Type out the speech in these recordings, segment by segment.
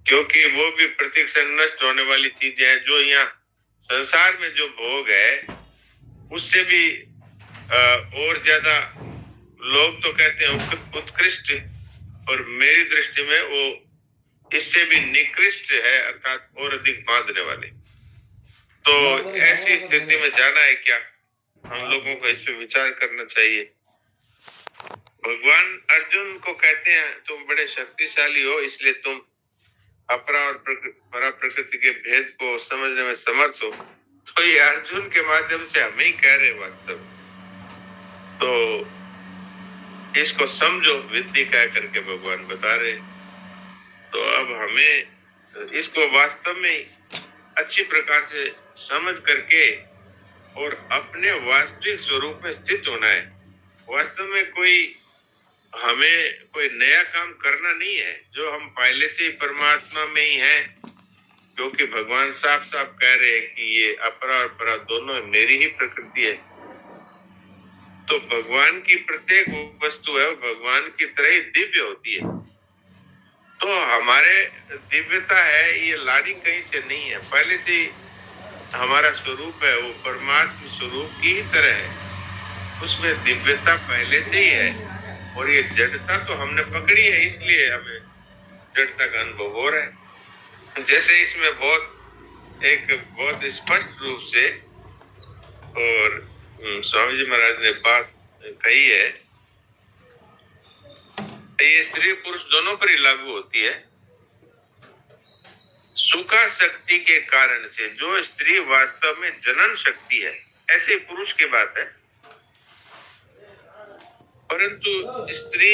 क्योंकि वो भी प्रत्येक क्षण नष्ट होने वाली चीजें हैं। जो यहाँ संसार में जो भोग है उससे भी और ज्यादा लोग तो कहते हैं उत्कृष्ट, और मेरी दृष्टि में वो इससे भी निकृष्ट है, अर्थात और अधिक बांधने वाले। तो ऐसी स्थिति में जाना है क्या, हम लोगों को इस पर विचार करना चाहिए। भगवान अर्जुन को कहते हैं तुम बड़े शक्तिशाली हो, इसलिए तुम अपरा और परा प्रकृति के भेद को समझने में समर्थ हो। तो ये अर्जुन के माध्यम से हमें ही कह रहे वास्तव। तो इसको समझो, विद्धि कह करके भगवान बता रहे। तो अब हमें इसको वास्तव में अच्छी प्रकार से समझ करके और अपने वास्तविक स्वरूप में स्थित होना है। वास्तव में हमें कोई नया काम करना नहीं है, जो हम पहले से ही परमात्मा में ही हैं, क्योंकि भगवान साफ साफ कह रहे हैं कि ये अपरा और परा दोनों मेरी ही प्रकृति है। तो भगवान की प्रत्येक वस्तु है भगवान की तरह ही दिव्य होती है। तो हमारे दिव्यता है, ये लाड़ी कहीं से नहीं है, पहले से हमारा स्वरूप है वो परमात्मा स्वरूप की ही तरह है, उसमें दिव्यता पहले से ही है। और ये जड़ता तो हमने पकड़ी है, इसलिए हमें जड़ता का अनुभव हो रहा है। जैसे इसमें बहुत स्पष्ट रूप से और स्वामी जी महाराज ने बात कही है, ये स्त्री पुरुष दोनों पर ही लागू होती है। सुखा शक्ति के कारण से जो स्त्री वास्तव में जनन शक्ति है, ऐसे पुरुष की बात है, परंतु स्त्री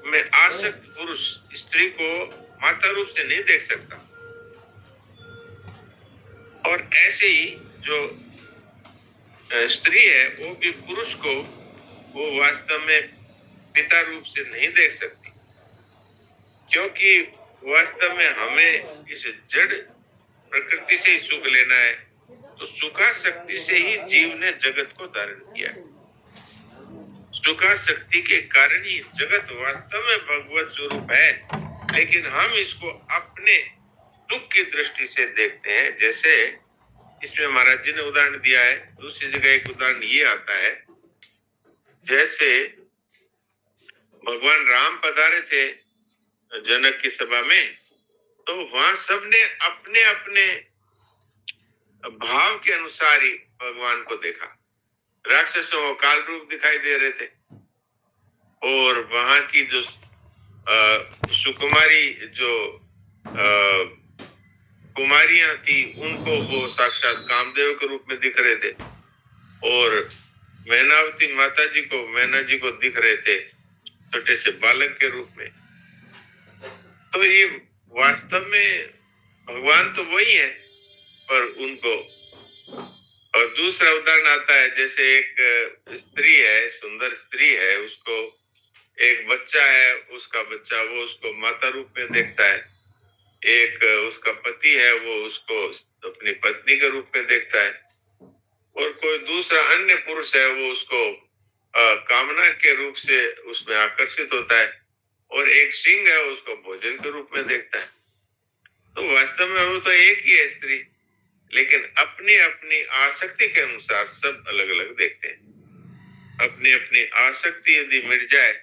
में आसक्त पुरुष स्त्री को माता रूप से नहीं देख सकता। और ऐसे ही जो स्त्री है वो भी पुरुष को वो वास्तव में पिता रूप से नहीं देख सकती, क्योंकि वास्तव में हमें इस जड़ प्रकृति से ही सुख लेना है। तो सुखा शक्ति से ही जीव ने जगत को धारण किया। सुखा शक्ति के कारण ही जगत वास्तव में भगवत स्वरूप है, लेकिन हम इसको अपने दुख की दृष्टि से देखते हैं। जैसे इसमें महाराज जी ने उदाहरण दिया है, दूसरी जगह एक उदाहरण ये आता है, जैसे भगवान राम पधारे थे जनक की सभा में, तो वहां सबने अपने अपने भाव के अनुसार ही भगवान को देखा। राक्षसों को काल रूप दिखाई दे रहे थे, और वहां की जो सुकुमारी जो कुमारियां थी उनको वो साक्षात कामदेव के रूप में दिख रहे थे, और मैनावती माता जी को मैना जी को दिख रहे थे छोटे से बालक के रूप में। तो ये वास्तव में भगवान तो वही है, पर उनको। और दूसरा उदाहरण आता है, जैसे एक स्त्री है, सुंदर स्त्री है, उसको एक बच्चा है, उसका बच्चा वो उसको माता रूप में देखता है। एक उसका पति है, वो उसको अपनी पत्नी के रूप में देखता है। और कोई दूसरा अन्य पुरुष है, वो उसको कामना के रूप से उसमें आकर्षित होता है। और एक सिंह है, उसको भोजन के रूप में देखता है। तो वास्तव में वो तो एक ही है स्त्री, लेकिन अपनी अपनी आसक्ति के अनुसार सब अलग अलग देखते हैं। अपनी अपनी आसक्ति यदि मिट जाए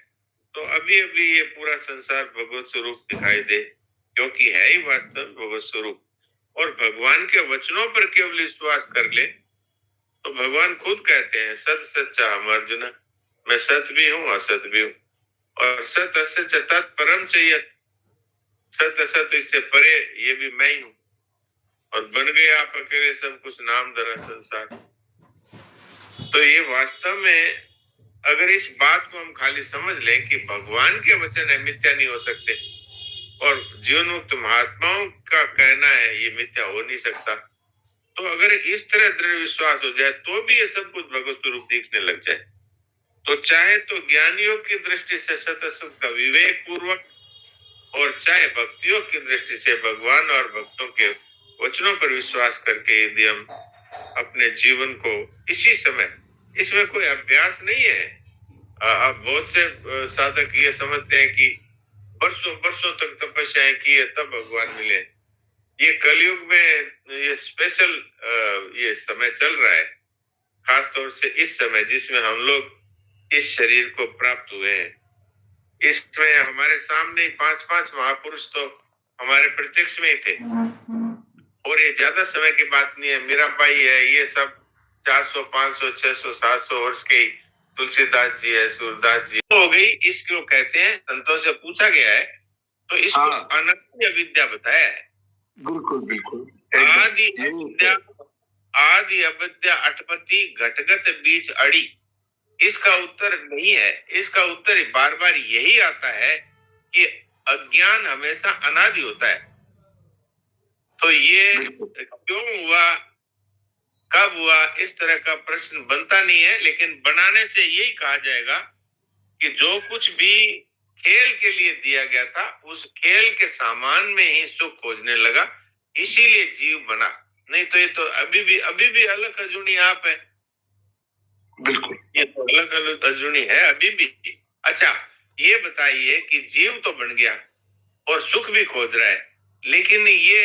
तो अभी अभी ये पूरा संसार भगवत स्वरूप दिखाई दे, क्योंकि है ही वास्तव भगवत स्वरूप। और भगवान के वचनों पर केवल विश्वास कर ले तो भगवान खुद कहते हैं, सत सच्चा हम अर्जुन, मैं सत भी हूँ असत भी हूँ। और सत असत तत्परम चाहिए, सत असत इससे परे ये भी मैं ही हूँ। और बन गए आप अकेले सब कुछ नाम धरा संसार। तो ये वास्तव में अगर इस बात को हम खाली समझ लें कि भगवान के वचन है मिथ्या नहीं हो सकते, और जीवन मुक्त महात्माओं का कहना है ये मिथ्या हो नहीं सकता, तो अगर इस तरह दृढ़ विश्वास हो जाए तो भी ये सब कुछ भगवत स्वरूप दिखने लग जाए, तो चाहे तो ज्ञानियों की दृष्टि से सत असत का विवेक पूर्वक, और चाहे भक्तियों की दृष्टि से भगवान और भक्तों के वचनों पर विश्वास करके यदि हम अपने जीवन को इसी समय, इसमें कोई अभ्यास नहीं है। अब बहुत से साधक ये समझते हैं कि वर्षों वर्षों तक तपस्या तपस्याएं की है तब भगवान मिले। ये कलयुग में ये स्पेशल ये समय चल रहा है, खास तौर से इस समय जिसमें हम लोग इस शरीर को प्राप्त हुए हैं। इसमें हमारे सामने 5-5 महापुरुष तो हमारे प्रत्यक्ष में ही थे, और ये ज्यादा समय की बात नहीं है। मीराबाई है, ये सब 400, 500, 600, 700 वर्ष के ही। तुलसीदास जी है, सूरदास जी हो गई। इसको कहते हैं, संतों से पूछा गया है तो इसको अनादि अविद्या बताया है। बिल्कुल बिल्कुल। आदि अविद्या अटपटी घटगत बीच अड़ी, इसका उत्तर नहीं है। इसका उत्तर बार बार यही आता है कि अज्ञान हमेशा अनादि होता है। तो ये क्यों हुआ, कब हुआ, इस तरह का प्रश्न बनता नहीं है, लेकिन बनाने से यही कहा जाएगा कि जो कुछ भी खेल के लिए दिया गया था, उस खेल के सामान में ही सुख खोजने लगा, इसीलिए जीव बना। नहीं तो ये तो अभी भी अलग अजूनी आप है। बिल्कुल, ये तो अलग अजूनी है अभी भी। अच्छा, ये बताइए कि जीव तो बन गया और सुख भी खोज रहा है, लेकिन ये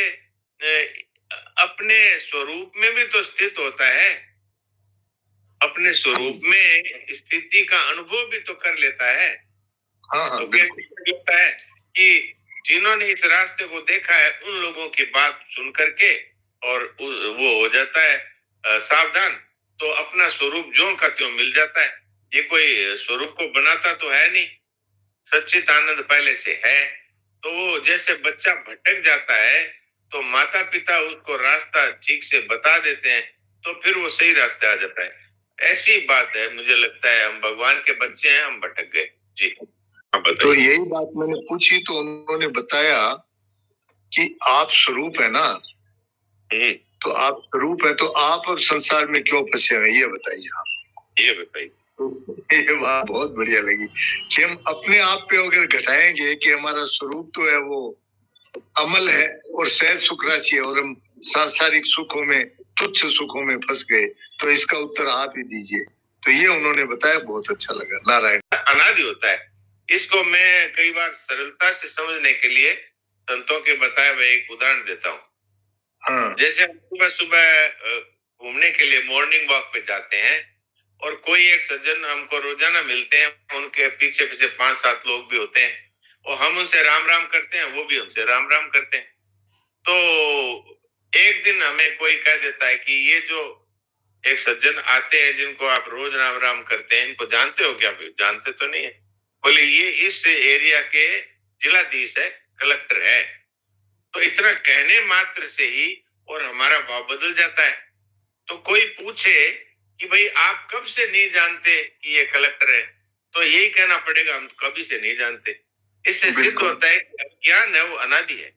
अपने स्वरूप में भी तो स्थित होता है। अपने स्वरूप में स्थिति का अनुभव भी तो कर लेता है। हाँ, तो कैसे लगता है कि जिन्होंने इस रास्ते को देखा है उन लोगों की बात सुन करके और वो हो जाता है सावधान, तो अपना स्वरूप ज्यों का त्यों मिल जाता है। ये कोई स्वरूप को बनाता तो है नहीं, सच्चित आनंद पहले से है। तो वो जैसे बच्चा भटक जाता है तो माता पिता उसको रास्ता ठीक से बता देते हैं, तो फिर वो सही रास्ते आ जाता है। ऐसी बात है, मुझे लगता है हम भगवान के बच्चे हैं, हम भटक गए। जी तो यही बात मैंने पूछी तो उन्होंने बताया कि आप स्वरूप है ना, तो आप स्वरूप है, तो आप अब संसार में क्यों फंसे हैं, ये बताइए आप। ये बताइए। ये बात बहुत बढ़िया लगी कि हम अपने आप पे अगर घटाएंगे कि हमारा स्वरूप तो है वो अमल है और सहज सुख राशि है, और हम सांसारिक सुखों में, तुच्छ सुखों में फंस गए, तो इसका उत्तर आप ही दीजिए। तो ये उन्होंने बताया, बहुत अच्छा लगा। नारायण अनादि होता है। इसको मैं कई बार सरलता से समझने के लिए संतों के बताए हुए एक उदाहरण देता हूँ। हाँ। जैसे हम सुबह सुबह घूमने के लिए मॉर्निंग वॉक पे जाते हैं, और कोई एक सज्जन हमको रोजाना मिलते हैं, उनके पीछे पीछे 5-7 लोग भी होते हैं, और हम उनसे राम राम करते हैं, वो भी हमसे राम राम करते हैं। तो एक दिन हमें कोई कह देता है कि ये जो एक सज्जन आते हैं जिनको आप रोज राम राम करते हैं, इनको जानते हो क्या? जानते तो नहीं है। बोले ये इस एरिया के जिलाधीश है, कलेक्टर है। तो इतना कहने मात्र से ही और हमारा भाव बदल जाता है। तो कोई पूछे कि भाई आप कब से नहीं जानते कि ये कलेक्टर है, तो यही कहना पड़ेगा हम कभी से नहीं जानते। इससे सिद्ध होता है कि ज्ञान है वो अनादि है,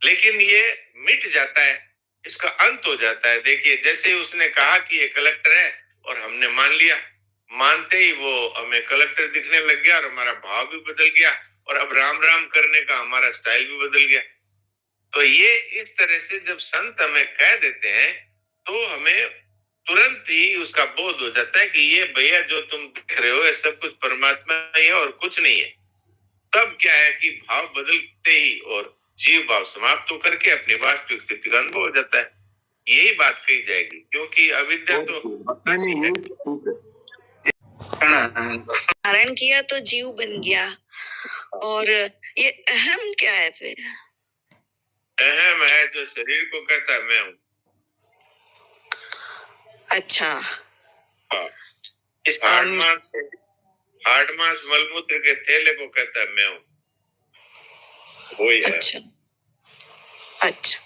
लेकिन ये मिट जाता है, इसका अंत हो जाता है। देखिए, जैसे ही उसने कहा कि ये कलेक्टर है और हमने मान लिया, मानते ही वो हमें कलेक्टर दिखने लग गया और हमारा भाव भी बदल गया, और अब राम राम करने का हमारा स्टाइल भी बदल गया। तो ये इस तरह से जब संत हमें कह देते हैं तो हमें तुरंत ही उसका बोध हो जाता है कि ये भैया जो तुम देख रहे हो ये सब कुछ परमात्मा ही है और कुछ नहीं है। तब क्या है कि भाव बदलते ही और जीव भाव समाप्त होकर के अपनी वास्तविक स्थिति का अनुभव हो जाता है। यही बात कही जाएगी, क्योंकि अविद्या तो धारण किया तो जीव बन गया। और ये अहम क्या है फिर? अहम है जो शरीर को कहता है मैं हूँ। अच्छा। हाँ। इस हार्ड मास मलमूत्र के थैले को कहता है मैं हूँ, वही है। अच्छा,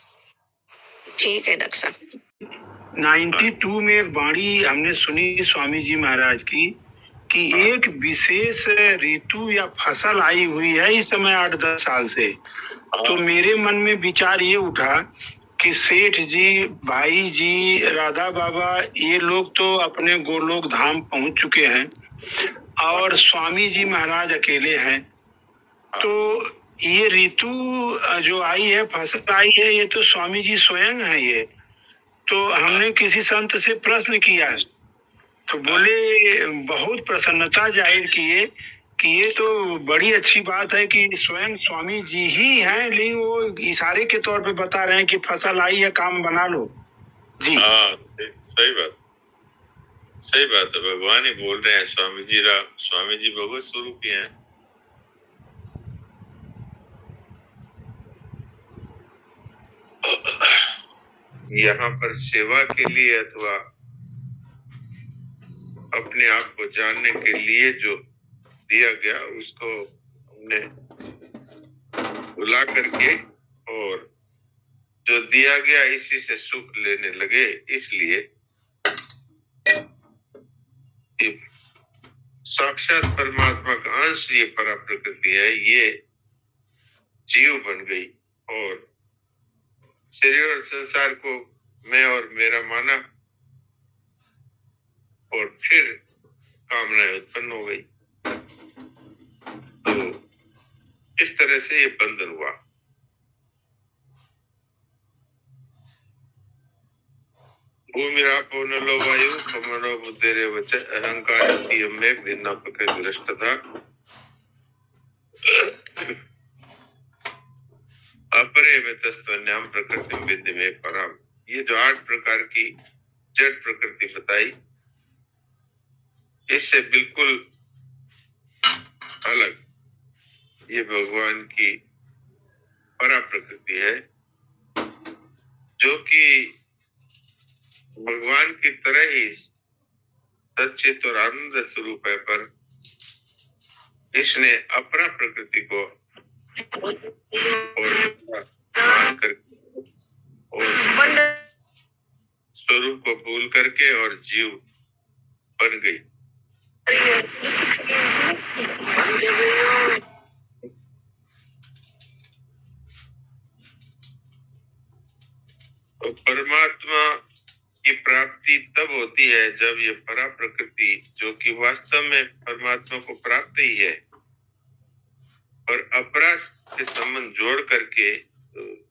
ठीक है डॉक्टर साहब। 92 में एक वाणी हमने सुनी स्वामी जी महाराज की कि एक विशेष ऋतु या फसल आई हुई है इस समय 8-10 साल से। तो मेरे मन में विचार ये उठा कि सेठ जी, भाई जी, राधा बाबा, ये लोग तो अपने गोलोक धाम पहुंच चुके हैं और स्वामी जी महाराज अकेले हैं। तो ये ऋतु जो आई है, फसल आई है, ये तो स्वामी जी स्वयं है ये। तो हमने किसी संत से प्रश्न किया तो बोले, बहुत प्रसन्नता जाहिर किए कि ये तो बड़ी अच्छी बात है कि स्वयं स्वामी जी ही हैं, लेकिन वो इशारे के तौर पे बता रहे हैं कि फसल आई है, काम बना लो। जी हाँ, सही बात है। भगवान ही बोल रहे हैं, स्वामी जी भगवत स्वरूप ही हैं। यहाँ पर सेवा के लिए अथवा अपने आप को जानने के लिए जो दिया गया उसको हमने बुला करके और जो दिया गया इसी से सुख लेने लगे, इसलिए साक्षात परमात्मा का अंश ये परा प्रकृति है, ये जीव बन गई और शरीर और संसार को मैं और मेरा माना और फिर कामनाएं उत्पन्न हो गई। तो इस तरह से ये बंधन हुआ। भूमिरापो नलो वायु कमनो बुद्धेरे वच अहंकार इति हमें भिन्न प्रकृति दृष्टता अपरे वेतस्त्वन्याम प्रकृति विद्धि में परम। ये जो 8 प्रकार की जड़ प्रकृति बताई, इससे बिल्कुल अलग ये भगवान की परा प्रकृति है, जो कि भगवान की तरह ही सच्चित और आनंद स्वरूप है, पर इसने अपरा प्रकृति को और स्वरूप को भूल करके और जीव बन गई। तो परमात्मा की प्राप्ति तब होती है जब ये परा प्रकृति, जो कि वास्तव में परमात्मा को प्राप्त ही है, और अपरा के संबंध जोड़ करके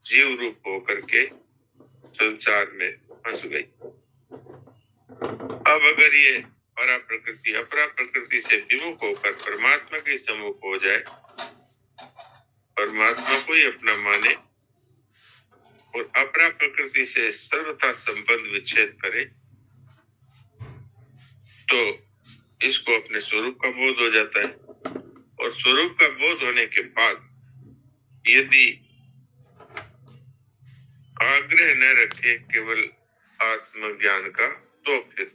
जीव रूप हो करके संसार में फंस गई। अब अगर ये परा प्रकृति अपरा प्रकृति से विमुख होकर परमात्मा के सम्मुख हो जाए, परमात्मा को ही अपना माने और अपरा प्रकृति से सर्वथा संबंध विच्छेद करे, तो इसको अपने स्वरूप का बोध हो जाता है। और स्वरूप का बोध होने के बाद यदि आग्रह न रखे केवल आत्मज्ञान का, तो फिर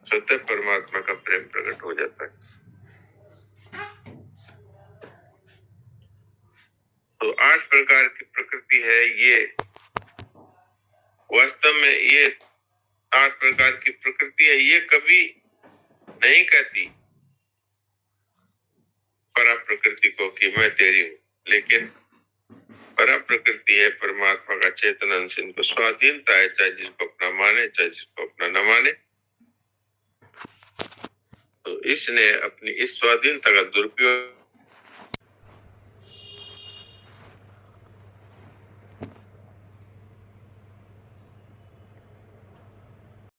स्वतः परमात्मा का प्रेम प्रकट हो जाता है। तो 8 प्रकार की प्रकृति है ये। वास्तव में ये 8 प्रकार की प्रकृति है, ये कभी नहीं कहती परा प्रकृति को कि मैं तेरी हूं, लेकिन परा प्रकृति है परमात्मा का चेतन अंश, इनको स्वाधीनता है, चाहे जिसको अपना माने चाहे जिसको अपना न माने। तो इसने अपनी इस स्वाधीनता का दुरुपयोग